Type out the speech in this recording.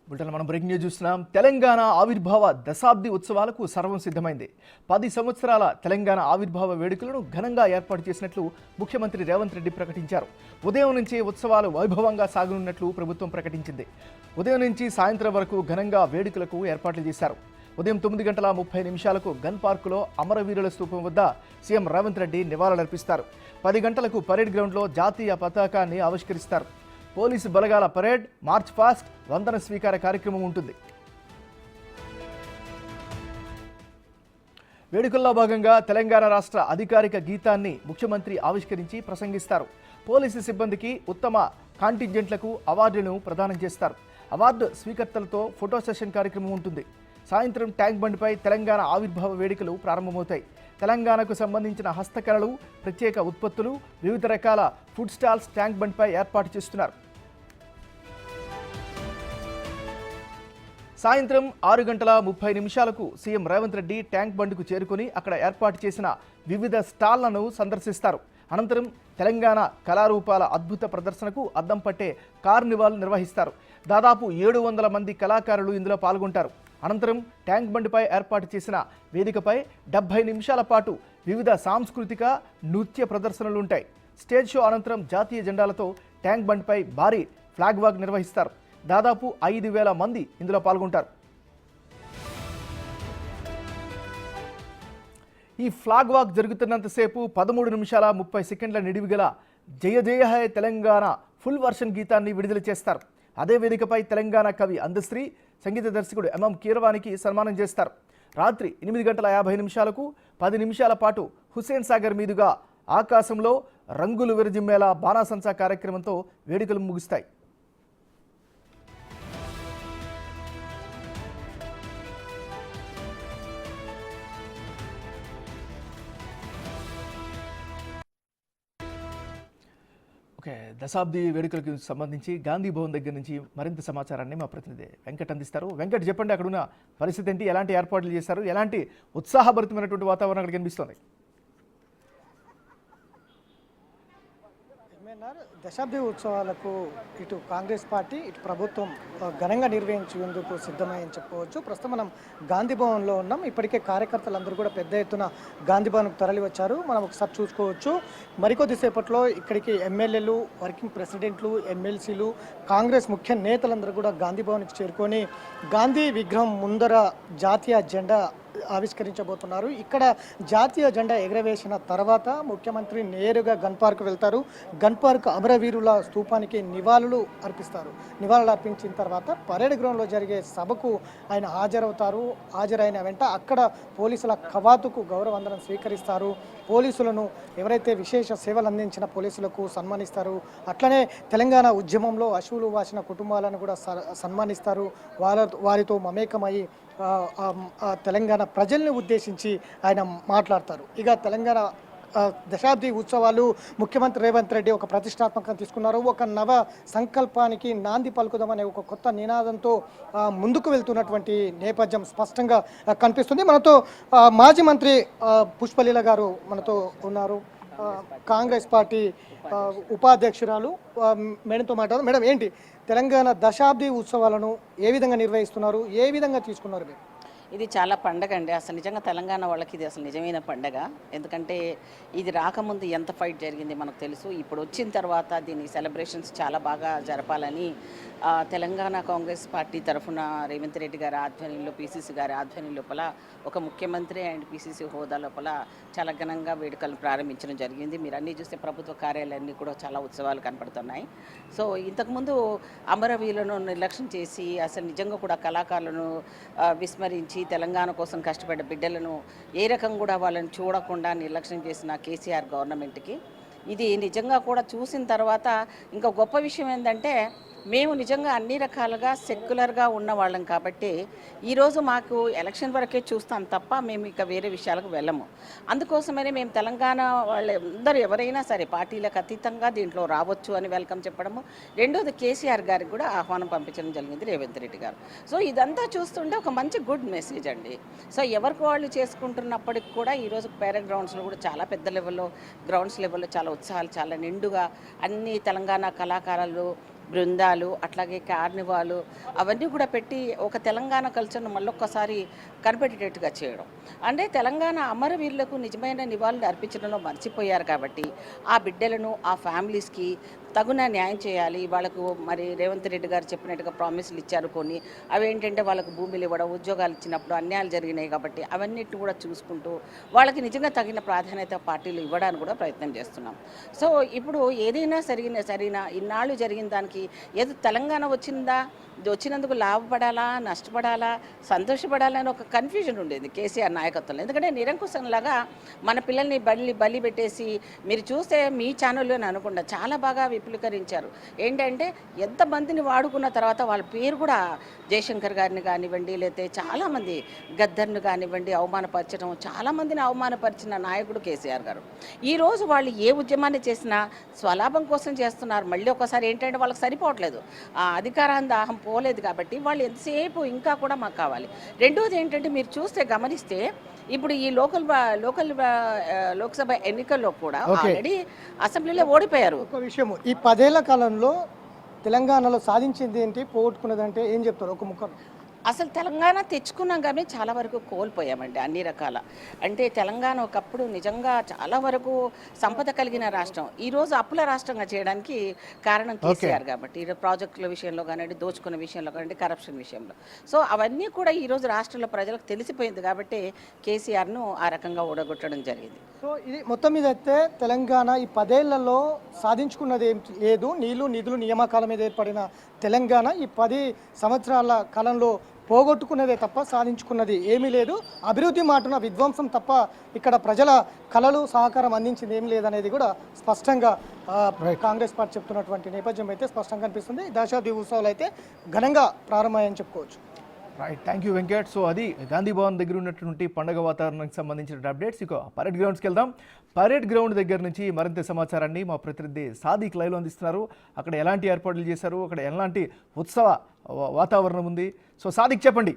బుల్టన్ మనం breaking news చూస్తున్నాం. తెలంగాణ ఆవిర్భావ దశాబ్ది ఉత్సవాలకు సర్వం సిద్ధమైంది. 10 సంవత్సరాల తెలంగాణ ఆవిర్భావ వేడుకలను ఘనంగా ఏర్పాటు చేసినట్లు ముఖ్యమంత్రి రేవంత్ రెడ్డి ప్రకటించారు. ఉదయం నుంచి ఉత్సవాలు వైభవంగా సాగనున్నట్లు ప్రభుత్వం ప్రకటించింది. ఉదయం నుంచి సాయంత్రం వరకు ఘనంగా వేడుకలకు ఏర్పాట్లు చేశారు. ఉదయం 9:30 గన్ పార్కులో అమరవీరుల స్తూపం వద్ద సీఎం రేవంత్ రెడ్డి నివాళులర్పిస్తారు. 10 గంటలకు పరేడ్ గ్రౌండ్లో జాతీయ పతాకాన్ని ఆవిష్కరిస్తారు. పోలీసు బలగాల పరేడ్, మార్చ్ పాస్ట్, వందన స్వీకార కార్యక్రమం ఉంటుంది. వేడుకల్లో భాగంగా తెలంగాణ రాష్ట్ర అధికారిక గీతాన్ని ముఖ్యమంత్రి ఆవిష్కరించి ప్రసంగిస్తారు. పోలీసు సిబ్బందికి ఉత్తమ కాంటింజెంట్లకు అవార్డులను ప్రదానం చేస్తారు. అవార్డు స్వీకర్తలతో ఫోటో సెషన్ కార్యక్రమం ఉంటుంది. సాయంత్రం ట్యాంక్ బండ్పై తెలంగాణ ఆవిర్భావ వేడుకలు ప్రారంభమవుతాయి. తెలంగాణకు సంబంధించిన హస్తకళలు, ప్రత్యేక ఉత్పత్తులు, వివిధ రకాల ఫుడ్ స్టాల్స్ ట్యాంక్ బండ్పై ఏర్పాటు చేస్తున్నారు. సాయంత్రం 6:30 సీఎం రేవంత్ రెడ్డి ట్యాంక్ బండ్కు చేరుకుని అక్కడ ఏర్పాటు చేసిన వివిధ స్టాళ్లను సందర్శిస్తారు. అనంతరం తెలంగాణ కళారూపాల అద్భుత ప్రదర్శనకు అద్దం పట్టే కార్నివాల్ నిర్వహిస్తారు. దాదాపు 700 మంది కళాకారులు ఇందులో పాల్గొంటారు. అనంతరం ట్యాంక్ బండ్పై ఏర్పాటు చేసిన వేదికపై 70 నిమిషాల పాటు వివిధ సాంస్కృతిక, నృత్య ప్రదర్శనలు ఉంటాయి. స్టేజ్ షో అనంతరం జాతీయ జెండాలతో ట్యాంక్ బండ్పై భారీ ఫ్లాగ్ వాక్ నిర్వహిస్తారు. దాదాపు 5,000 మంది ఇందులో పాల్గొంటారు. ఈ ఫ్లాగ్ వాక్ జరుగుతున్నంతసేపు 13 నిమిషాల 30 సెకండ్ల నిడివిగల జయ జయ హై తెలంగాణ ఫుల్ వర్షన్ గీతాన్ని విడుదల చేస్తారు. అదే వేదికపై తెలంగాణ కవి అందశ్రీ, సంగీత దర్శకుడు ఎంఎం కీరవానికి సన్మానం చేస్తారు. రాత్రి 8:50 10 నిమిషాల పాటు హుస్సేన్ సాగర్ మీదుగా ఆకాశంలో రంగులు విరజిమ్మేలా బాణాసంచా కార్యక్రమంతో వేడుకలు ముగుస్తాయి. దశాబ్ది వేడుకలకు సంబంధించి గాంధీ భవన్ దగ్గర నుంచి మరింత సమాచారాన్ని మా ప్రతినిధి వెంకట్ అందిస్తారు. వెంకట్, చెప్పండి, అక్కడున్న పరిస్థితి ఏంటి, ఎలాంటి ఏర్పాట్లు చేశారు, ఎలాంటి ఉత్సాహభరితమైనటువంటి వాతావరణం అక్కడ కనిపిస్తోంది? దశాబ్ది ఉత్సవాలకు ఇటు కాంగ్రెస్ పార్టీ, ఇటు ప్రభుత్వం ఘనంగా నిర్వహించేందుకు సిద్ధమని చెప్పవచ్చు. ప్రస్తుతం మనం గాంధీ భవన్లో ఉన్నాం. ఇప్పటికే కార్యకర్తలందరూ కూడా పెద్ద ఎత్తున గాంధీ భవన్కు తరలి వచ్చారు. మనం ఒకసారి చూసుకోవచ్చు. మరికొద్దిసేపట్లో ఇక్కడికి ఎమ్మెల్యేలు, వర్కింగ్ ప్రెసిడెంట్లు, ఎమ్మెల్సీలు, కాంగ్రెస్ ముఖ్య నేతలందరూ కూడా గాంధీ భవన్కి చేరుకొని గాంధీ విగ్రహం ముందర జాతీయ జెండా ఆవిష్కరించబోతున్నారు. ఇక్కడ జాతీయ జెండా ఎగరవేసిన తర్వాత ముఖ్యమంత్రి నేరుగా గన్ పార్క్ వెళ్తారు. గన్ పార్క్ అమరవీరుల స్తూపానికి నివాళులు అర్పిస్తారు. నివాళులు అర్పించిన తర్వాత పరేడ్ గ్రౌండ్లో జరిగే సభకు ఆయన హాజరవుతారు. హాజరైన వెంట అక్కడ పోలీసుల కవాతుకు గౌరవవందనం స్వీకరిస్తారు. పోలీసులను, ఎవరైతే విశేష సేవలు అందించిన పోలీసులకు సన్మానిస్తారు. అట్లనే తెలంగాణ ఉద్యమంలో అశువులు వాసిన కుటుంబాలను కూడా సన్మానిస్తారు. వారితో మమేకమై తెలంగాణ ప్రజల్ని ఉద్దేశించి ఆయన మాట్లాడతారు. ఇక తెలంగాణ దశాబ్ది ఉత్సవాలు ముఖ్యమంత్రి రేవంత్ రెడ్డి ఒక ప్రతిష్టాత్మకంగా తీసుకున్నారు. ఒక నవ సంకల్పానికి నాంది పలుకుదామనే ఒక కొత్త నినాదంతో ముందుకు వెళ్తున్నటువంటి నేపథ్యం స్పష్టంగా కనిపిస్తుంది. మనతో మాజీ మంత్రి పుష్పలీల గారు మనతో ఉన్నారు. కాంగ్రెస్ పార్టీ ఉపాధ్యక్షురాలు. మేడంతో మాట్లాడదాం. మేడం, ఏంటి తెలంగాణ దశాబ్ది ఉత్సవాలను ఏ విధంగా నిర్వహిస్తున్నారు, ఏ విధంగా తీసుకున్నారు మీరు? ఇది చాలా పండగ అండి. అసలు నిజంగా తెలంగాణ వాళ్ళకి ఇది అసలు నిజమైన పండగ. ఎందుకంటే ఇది రాకముందు ఎంత ఫైట్ జరిగింది మనకు తెలుసు. ఇప్పుడు వచ్చిన తర్వాత దీని సెలబ్రేషన్స్ చాలా బాగా జరపాలని తెలంగాణ కాంగ్రెస్ పార్టీ తరఫున రేవంత్ రెడ్డి గారి ఆధ్వర్యంలో, పిసిసి గారి ఆధ్వర్యం లోపల, ఒక ముఖ్యమంత్రి అండ్ పిసిసి హోదా లోపల చాలా ఘనంగా వేడుకలు ప్రారంభించడం జరిగింది. మీరు అన్నీ చూస్తే ప్రభుత్వ కార్యాలయాలన్నీ కూడా చాలా ఉత్సవాలు కనపడుతున్నాయి. సో ఇంతకుముందు అమరవీరులను నిర్లక్ష్యం చేసి అసలు నిజంగా కూడా కళాకారులను విస్మరించి తెలంగాణ కోసం కష్టపడ్డ బిడ్డలను ఏ రకం కూడా వాళ్ళని చూడకుండా నిర్లక్ష్యం చేసిన కేసీఆర్ గవర్నమెంట్కి ఇది నిజంగా కూడా చూసిన తర్వాత ఇంకా గొప్ప విషయం ఏంటంటే, మేము నిజంగా అన్ని రకాలుగా సెక్యులర్గా ఉన్న వాళ్ళం కాబట్టి ఈరోజు మాకు ఎలక్షన్ వరకే చూస్తాం తప్ప మేము ఇక వేరే విషయాలకు వెళ్ళము. అందుకోసమనే మేము తెలంగాణ వాళ్ళందరూ ఎవరైనా సరే పార్టీలకు అతీతంగా దీంట్లో రావచ్చు అని వెల్కమ్ చెప్పడము. రెండోది కేసీఆర్ గారికి కూడా ఆహ్వానం పంపించడం జరిగింది రేవంత్ రెడ్డి గారు. సో ఇదంతా చూస్తుంటే ఒక మంచి గుడ్ మెసేజ్ అండి. సో ఎవరికి వాళ్ళు చేసుకుంటున్నప్పటికి కూడా ఈరోజు పేరెడ్ గ్రౌండ్స్లో కూడా చాలా పెద్ద లెవెల్లో, గ్రౌండ్స్ లెవెల్లో చాలా ఉత్సాహాలు, చాలా నిండుగా అన్ని తెలంగాణ కళాకారులు బృందాలు, అట్లాగే కార్నివాలు అవన్నీ కూడా పెట్టి ఒక తెలంగాణ కల్చర్ను మళ్ళొక్కసారి కనిపెట్టేటట్టుగా చేయడం. అంటే తెలంగాణ అమరవీరులకు నిజమైన నివాళులు అర్పించడంలో మర్చిపోయారు కాబట్టి ఆ బిడ్డలను, ఆ ఫ్యామిలీస్కి తగున న్యాయం చేయాలి. వాళ్ళకు మరి రేవంత్ రెడ్డి గారు చెప్పినట్టుగా ప్రామిసులు ఇచ్చారు కొన్ని. అవేంటంటే వాళ్ళకు భూములు ఇవ్వడం, ఉద్యోగాలు ఇచ్చినప్పుడు అన్యాయాలు జరిగినాయి కాబట్టి అవన్నిటిని కూడా చూసుకుంటూ వాళ్ళకి నిజంగా తగిన ప్రాధాన్యత పార్టీలు ఇవ్వడానికి కూడా ప్రయత్నం చేస్తున్నాం. సో ఇప్పుడు ఏదైనా సరైన ఇన్నాళ్ళు జరిగిన దానికి ఏదో తెలంగాణ వచ్చినందుకు లాభపడాలా, నష్టపడాలా, సంతోషపడాలా అని ఒక కన్ఫ్యూజన్ ఉండేది కేసీఆర్ నాయకత్వంలో. ఎందుకంటే నిరంకుశంలాగా మన పిల్లల్ని బలి పెట్టేసి మీరు చూస్తే మీ ఛానల్లో అనుకుండా చాలా బాగా విపులీకరించారు. ఏంటంటే ఎంతమందిని వాడుకున్న తర్వాత వాళ్ళ పేరు కూడా జయశంకర్ గారిని కానివ్వండి, లేకపోతే చాలామంది గద్దర్ను కానివ్వండి అవమానపరచడం, చాలామందిని అవమానపరిచిన నాయకుడు కేసీఆర్ గారు. ఈరోజు వాళ్ళు ఏ ఉద్యమాన్ని చేసినా స్వలాభం కోసం చేస్తున్నారు. మళ్ళీ ఒకసారి ఏంటంటే వాళ్ళకి సరిపోవట్లేదు, ఆ అధికారాన్ని దాహం పోలేదు కాబట్టి వాళ్ళు ఎంతసేపు ఇంకా కూడా మాకు కావాలి. రెండోది ఏంటంటే మీరు చూస్తే గమనిస్తే ఇప్పుడు ఈ లోక్సభ ఎన్నికల్లో కూడా ఆల్రెడీ అసెంబ్లీలో ఓడిపోయారు. ఒక విషయం, ఈ 10 ఏళ్ల కాలంలో తెలంగాణలో సాధించింది ఏంటి, పోగొట్టుకున్నదంటే ఏం చెప్తారు ఒక ముఖం? అసలు తెలంగాణ తెచ్చుకున్నాం కానీ చాలా వరకు కోల్పోయామండి అన్ని రకాల. అంటే తెలంగాణ ఒకప్పుడు నిజంగా చాలా వరకు సంపద కలిగిన రాష్ట్రం, ఈరోజు అప్పుల రాష్ట్రంగా చేయడానికి కారణం కేసీఆర్ కాబట్టి. ఈరోజు ప్రాజెక్టుల విషయంలో కానివ్వండి, దోచుకున్న విషయంలో కానివ్వండి, కరప్షన్ విషయంలో. సో అవన్నీ కూడా ఈరోజు రాష్ట్రంలో ప్రజలకు తెలిసిపోయింది కాబట్టి కేసీఆర్ను ఆ రకంగా ఓడగొట్టడం జరిగింది. సో ఇది మొత్తం మీద అయితే తెలంగాణ ఈ 10 ఏళ్లలో సాధించుకున్నది ఏం లేదు. నీళ్లు నిధులు నియామకాల మీద ఏర్పడిన తెలంగాణ ఈ 10 సంవత్సరాల కాలంలో పోగొట్టుకున్నదే తప్ప సాధించుకున్నది ఏమీ లేదు. అభివృద్ధి మాటున విధ్వంసం తప్ప ఇక్కడ ప్రజల కళలు సహకారం అందించింది ఏమీ లేదనేది కూడా స్పష్టంగా కాంగ్రెస్ పార్టీ చెప్తున్నటువంటి నేపథ్యం అయితే స్పష్టంగా కనిపిస్తుంది. దశాబ్ది ఉత్సవాలు అయితే ఘనంగా ప్రారంభమయ్యని చెప్పుకోవచ్చు. Right, thank you Venkat. So అది గాంధీ భవన్ దగ్గర ఉన్నటువంటి పండగ వాతావరణానికి సంబంధించిన అప్డేట్స్. ఇక పరేడ్ గ్రౌండ్స్కి వెళ్దాం. పరేడ్ గ్రౌండ్ దగ్గర నుంచి మరింత సమాచారాన్ని మా ప్రతినిధి సాదిక్ లైవ్లో అందిస్తున్నారు. అక్కడ ఎలాంటి ఏర్పాట్లు చేశారు, అక్కడ ఎలాంటి ఉత్సవ వాతావరణం ఉంది? సో సాదిక్ చెప్పండి.